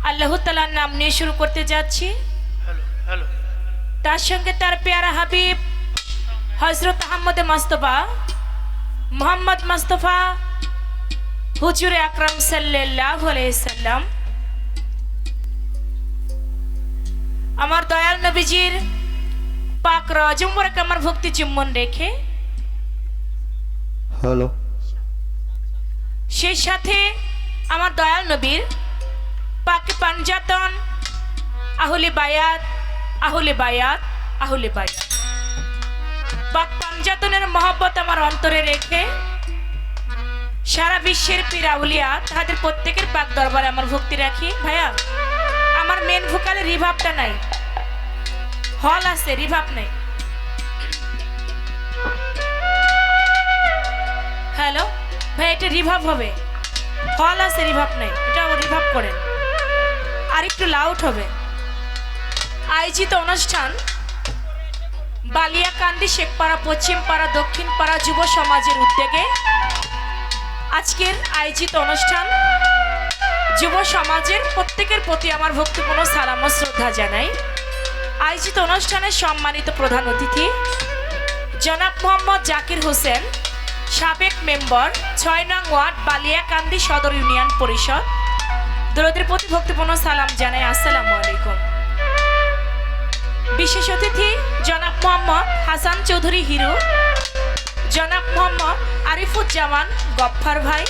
আল্লাহ তাআলার নাম নিয়ে শুরু করতে যাচ্ছি। তার সঙ্গে তার প্যারা হাবিব হযরত আহমদ মুস্তাফা মোহাম্মদ মুস্তাফা হুজুর আকরাম সাল্লাল্লাহু আলাইহি সাল্লাম আমার দয়াল নবীজির পাক রওজা মুবারক আমার ভক্তি চুম্বন রেখে হ্যালো সেই সাথে আমার দয়াল নবীর পাক পাঞ্জাতন আহলে বায়াত আহলে বায়াত আহলে বায়াত পাক পাঞ্জাতনের মহব্বত আমার অন্তরে রেখে সারা বিশ্বের পীর আউলিয়া তাদের প্রত্যেকের পাক দরবারে আমার ভক্তি রাখি। ভাইয়া আমার মেন ভোকালে রিভাবটা নাই, হল আছে রিভাব নাই। হ্যালো ভাই, এটা রিভাব হবে, হল আছে রিভাব নাই, এটা রিভাব করেন আর একটু লাউড হবে। আয়োজিত অনুষ্ঠান বালিয়াকান্দি শেখপাড়া পশ্চিমপাড়া দক্ষিণপাড়া যুব সমাজের উদ্যোগে আজকের আয়োজিত অনুষ্ঠান যুব সমাজের প্রত্যেকের প্রতি আমার ভক্তিপূর্ণ সালাম ও শ্রদ্ধা জানাই। আয়োজিত অনুষ্ঠানের সম্মানিত প্রধান অতিথি জনাব মোহাম্মদ জাকির হোসেন, সাবেক মেম্বার ৬ নং ওয়ার্ড বালিয়াকান্দি সদর ইউনিয়ন পরিষদ, দরদের প্রতি ভক্তিপূর্ণ সালাম জানাই। আসসালামু আলাইকুম। বিশেষ অতিথি জনাব মোহাম্মদ হাসান চৌধুরী হিরো, জনাব মোহাম্মদ আরিফুজ্জামান গফফার ভাই,